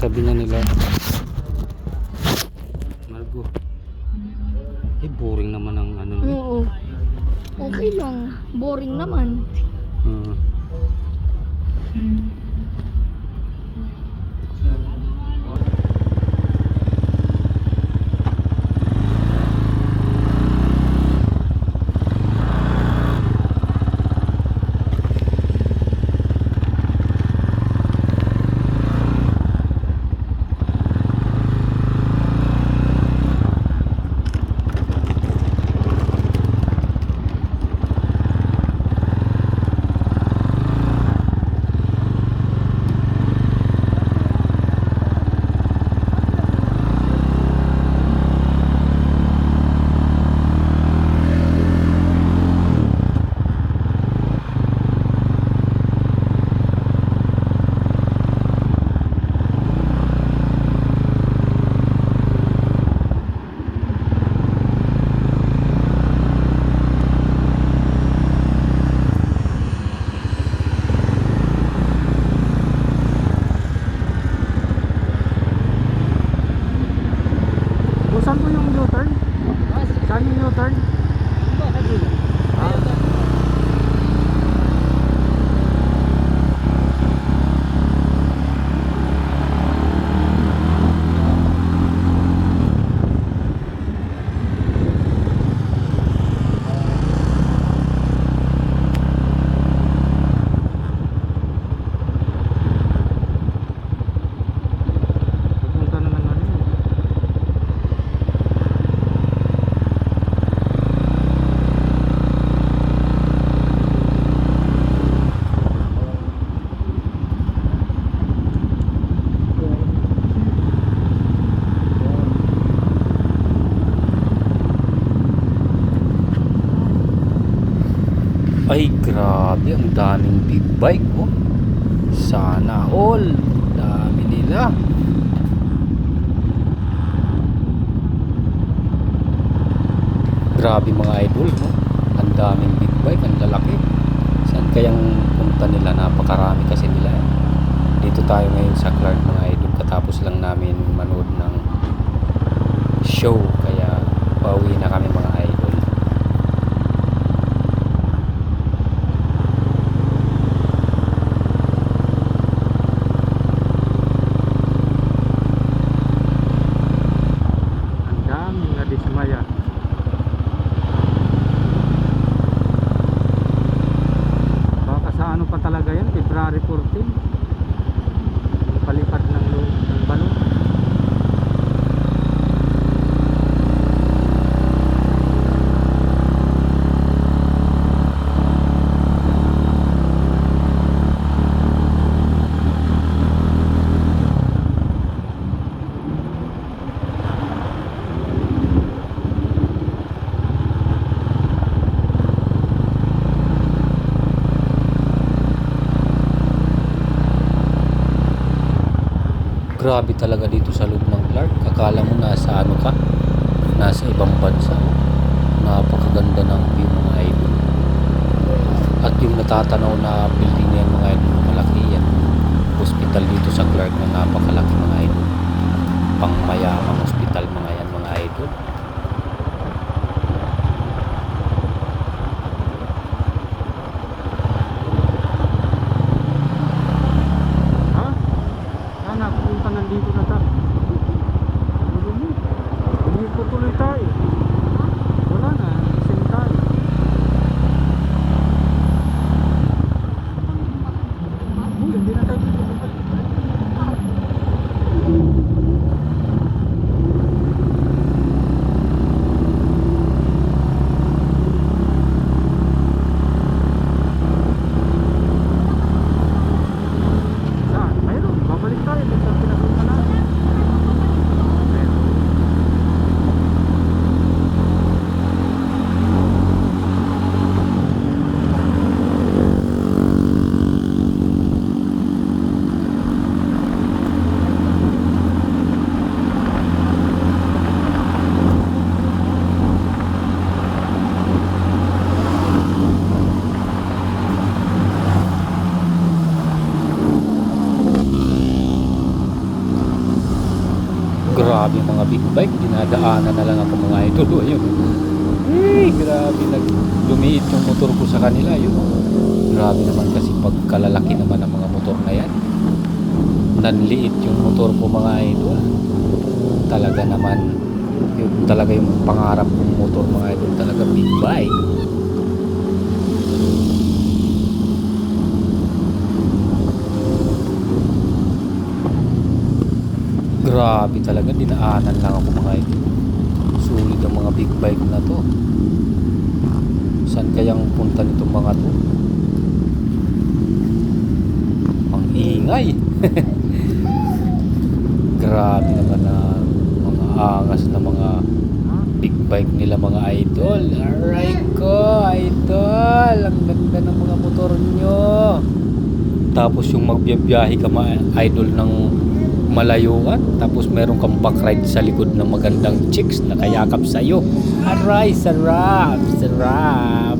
sabi na nila Margo, boring naman ang ano. Oo. Okay lang. Boring naman. Saan po yung U-turn? Saan yung U-turn? Ay grabe, ang daming big bike oh. Sana all. Dami nila. Grabe mga idol no? Ang daming big bike, ang lalaki. Saan kayang punta nila? Napakarami kasi nila eh. Dito tayo ngayon sa Clark mga idol. Katapos lang namin manood ng show. Kaya pauwi na kami mga idol. Dismaya. Baka sa ano pa talaga yan, February 14 palipad ng balon. Grabe talaga dito sa loob ng Clark. Akala mo nasa ano ka? Nasa ibang bansa. Napakaganda ng view mga idol. At yung natatanaw na building na yan mga idol, malaki yan. Hospital dito sa Clark na napakalaki mga idol. Pangmayamang hospital mga yan mga idol. Nandito na tayo. Hindi ko tuloy tayo. Wala na, isang tayo. Hindi na tayo. mga big bike, dinadaanan na lang ako mga idol. Ayun. Grabe, lumiit yung motor ko sa kanila. Yun. Grabe naman kasi pagkalalaki naman ng mga motor na yan. Nanliit yung motor ko mga idol. Talaga naman, yun talaga yung pangarap kong motor mga idol. Talaga big bike. Grabe talaga, dinaanan lang ako mga idol. Sulit ang mga big bike na to. Saan kayang punta nitong mga to? Ang ingay. Grabe naman na mga angas na mga big bike nila mga idol. Aray ko, idol. Ang ganda ng mga motor nyo. Tapos yung magbiyahe ka mga idol ng malayuan, tapos meron kang backride sa likod ng magandang chicks na kayakap sa'yo. Aray, sarap, sarap.